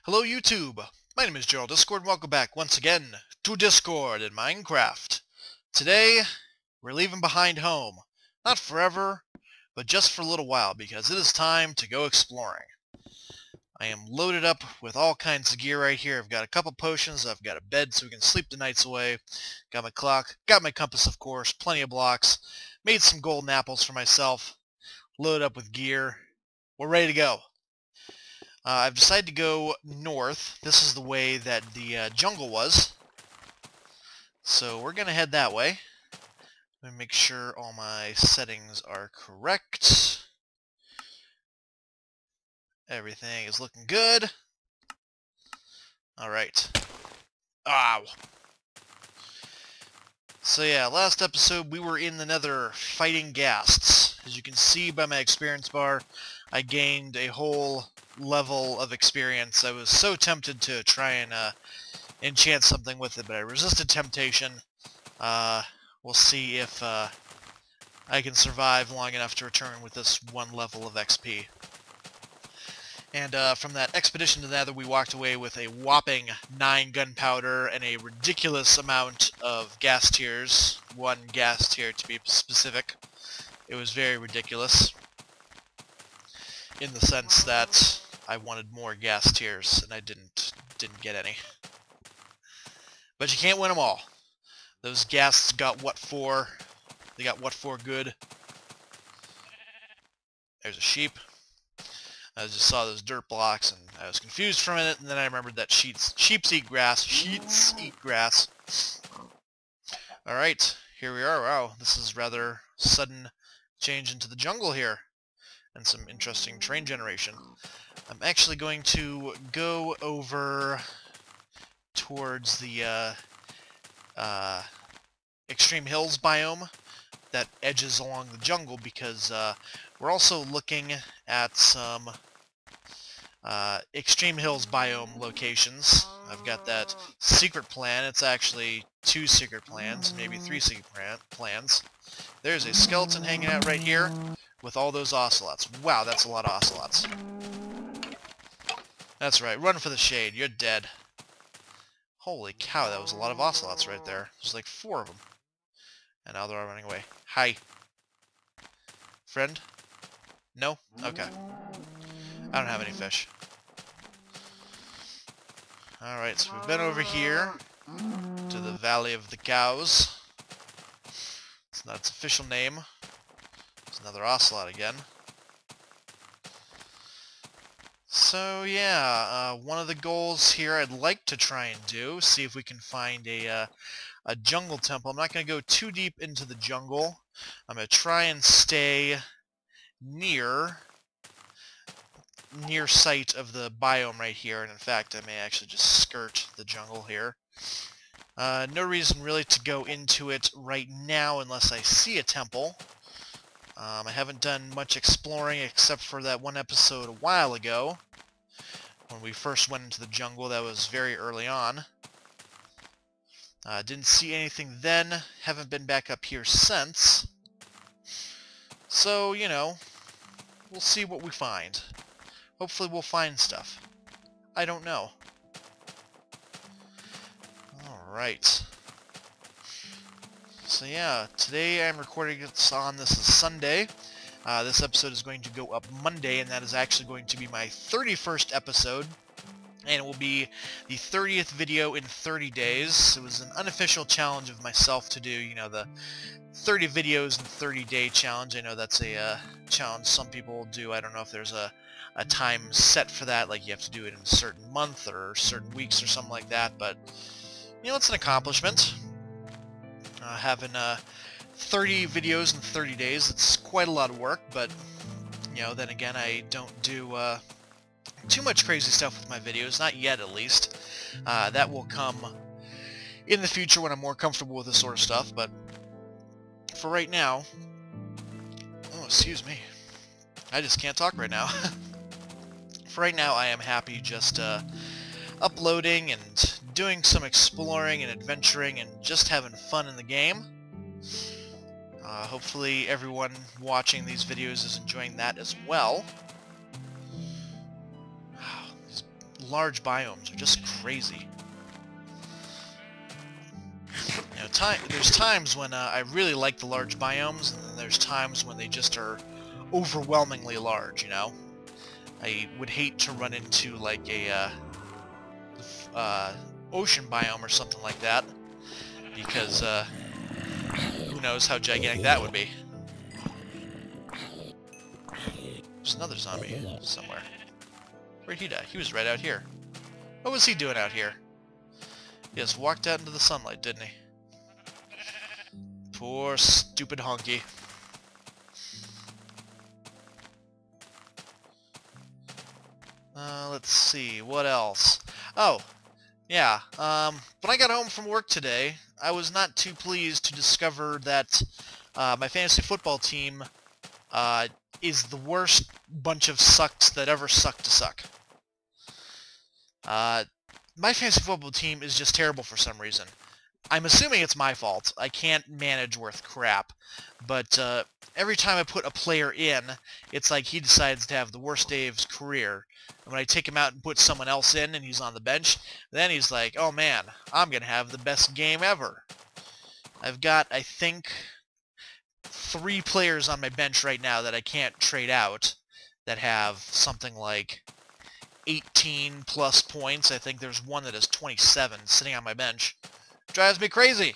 Hello YouTube, my name is Gerald Discord and welcome back once again to Discord in Minecraft. Today, we're leaving behind home. Not forever, but just for a little while because it is time to go exploring. I am loaded up with all kinds of gear right here. I've got a couple potions, I've got a bed so we can sleep the nights away, got my clock, got my compass of course, plenty of blocks, made some golden apples for myself, loaded up with gear. We're ready to go. I've decided to go north. This is the way that the jungle was. So we're going to head that way. Let me make sure all my settings are correct. Everything is looking good. Alright. Ow! So yeah, last episode we were in the Nether fighting ghasts. As you can see by my experience bar, I gained a whole level of experience. I was so tempted to try and enchant something with it, but I resisted temptation. We'll see if I can survive long enough to return with this one level of XP. And from that expedition to the Nether, we walked away with a whopping 9 gunpowder and a ridiculous amount of gas tiers. 1 gas tier to be specific. It was very ridiculous, in the sense that I wanted more gas tiers and I didn't get any. But you can't win them all. Those ghasts got what for? They got what for good. There's a sheep. I just saw those dirt blocks and I was confused for a minute, and then I remembered that sheeps eat grass. Sheets eat grass. Alright, here we are. Wow, this is rather sudden change into the jungle here. And some interesting terrain generation. I'm actually going to go over towards the Extreme Hills biome that edges along the jungle, because we're also looking at some Extreme Hills biome locations. I've got that secret plan. It's actually 2 secret plans, maybe 3 secret plans. There's a skeleton hanging out right here with all those ocelots. Wow, that's a lot of ocelots. That's right, run for the shade, you're dead. Holy cow, that was a lot of ocelots right there. There's like 4 of them. And now they're all running away. Hi. Friend? No? Okay. I don't have any fish. Alright, so we've been over here to the Valley of the Cows. It's not its official name. It's another ocelot again. So yeah, one of the goals here I'd like to try and do, see if we can find a jungle temple. I'm not going to go too deep into the jungle. I'm going to try and stay near sight of the biome right here, and in fact I may actually just skirt the jungle here. No reason really to go into it right now unless I see a temple. I haven't done much exploring except for that one episode a while ago when we first went into the jungle. That was very early on. Didn't see anything then, haven't been back up here since. So, you know, we'll see what we find. Hopefully we'll find stuff. I don't know. Alright. So yeah, today I'm recording this on, this is Sunday. This episode is going to go up Monday, and that is actually going to be my 31st episode. And it will be the 30th video in 30 days. It was an unofficial challenge of myself to do, you know, the 30 videos in 30-day challenge. I know that's a challenge some people will do. I don't know if there's a time set for that, like you have to do it in a certain month or certain weeks or something like that, but, you know, it's an accomplishment. Having 30 videos in 30 days, it's quite a lot of work, but, you know, then again, I don't do too much crazy stuff with my videos, not yet at least. That will come in the future when I'm more comfortable with this sort of stuff, but for right now... Oh, excuse me. I just can't talk right now. For right now, I am happy just uploading and doing some exploring and adventuring and just having fun in the game. Hopefully everyone watching these videos is enjoying that as well. These large biomes are just crazy. You know, there's times when I really like the large biomes, and then there's times when they just are overwhelmingly large, you know? I would hate to run into, like, a ocean biome or something like that, because who knows how gigantic that would be. There's another zombie somewhere. Where'd he die? He was right out here. What was he doing out here? He just walked out into the sunlight, didn't he? Poor stupid honky. Let's see, what else? Oh, yeah, when I got home from work today, I was not too pleased to discover that my fantasy football team is the worst bunch of sucks that ever sucked to suck. My fantasy football team is just terrible for some reason. I'm assuming it's my fault. I can't manage worth crap. But every time I put a player in, it's like he decides to have the worst day of his career. And when I take him out and put someone else in and he's on the bench, then he's like, oh man, I'm going to have the best game ever. I've got, I think, 3 players on my bench right now that I can't trade out that have something like 18 plus points. I think there's one that has 27 sitting on my bench. Drives me crazy.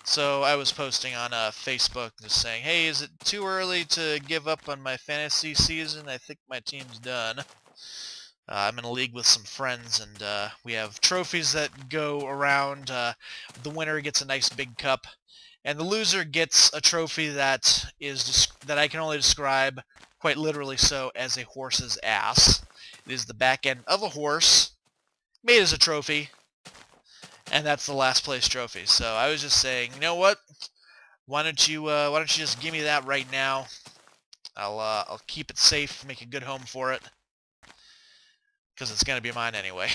So I was posting on Facebook just saying, hey, is it too early to give up on my fantasy season? I think my team's done. I'm in a league with some friends, and we have trophies that go around. The winner gets a nice big cup, and the loser gets a trophy that I can only describe, quite literally so, as a horse's ass. It is the back end of a horse, made as a trophy, and that's the last place trophy. So I was just saying, you know what? Why don't you just give me that right now? I'll keep it safe, make a good home for it, because it's gonna be mine anyway.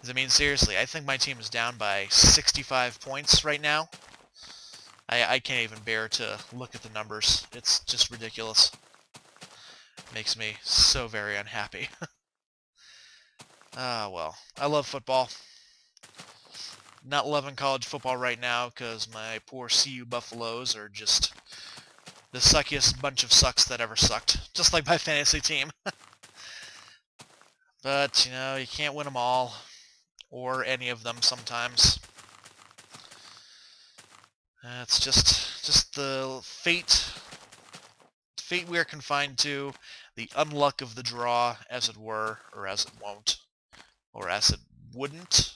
I mean, seriously, I think my team is down by 65 points right now. I can't even bear to look at the numbers. It's just ridiculous. Makes me so very unhappy. Well, I love football. Not loving college football right now because my poor CU Buffaloes are just the suckiest bunch of sucks that ever sucked. Just like my fantasy team. But, you know, you can't win them all. Or any of them sometimes. It's just the fate we are confined to, the unluck of the draw, as it were, or as it won't, or as it wouldn't.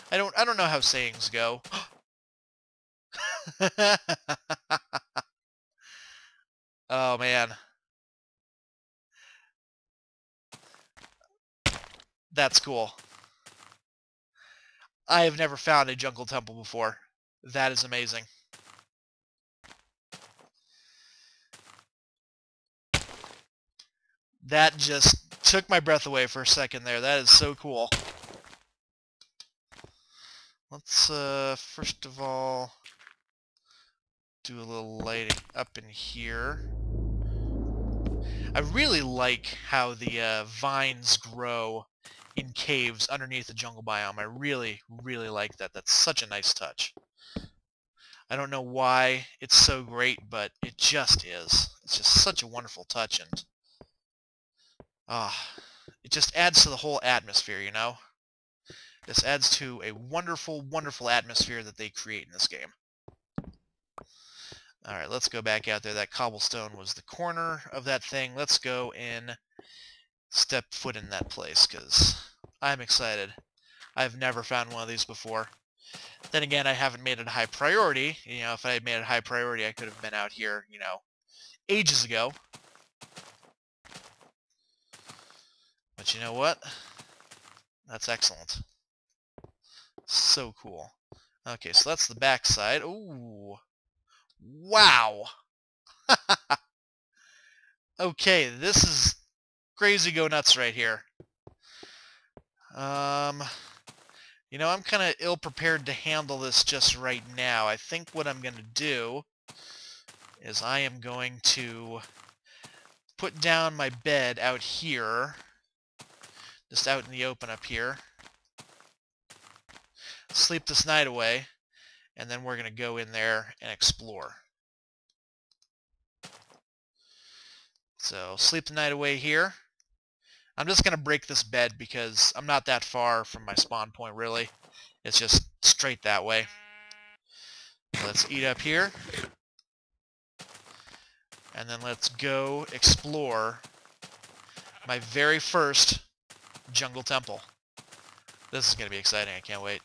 I don't know how sayings go. Oh man. That's cool. I have never found a jungle temple before. That is amazing. That just took my breath away for a second there. That is so cool. Let's, first of all, do a little lighting up in here. I really like how the vines grow in caves underneath the jungle biome. I really, really like that. That's such a nice touch. I don't know why it's so great, but it just is. It's just such a wonderful touch, and it just adds to the whole atmosphere, you know? This adds to a wonderful, wonderful atmosphere that they create in this game. Alright, let's go back out there. That cobblestone was the corner of that thing. Let's go in, step foot in that place, because I'm excited. I've never found one of these before. Then again, I haven't made it a high priority. You know, if I had made it a high priority, I could have been out here, you know, ages ago. But you know what? That's excellent. So cool. Okay, so that's the back side. Ooh. Wow! Okay, this is crazy go nuts right here. You know, I'm kind of ill-prepared to handle this just right now. I think what I'm going to do is I am going to put down my bed out here. just out in the open up here. Sleep this night away, and then we're going to go in there and explore. So sleep the night away here. I'm just going to break this bed because I'm not that far from my spawn point, really. It's just straight that way. Let's eat up here. And then let's go explore my very first jungle temple. This is going to be exciting. I can't wait.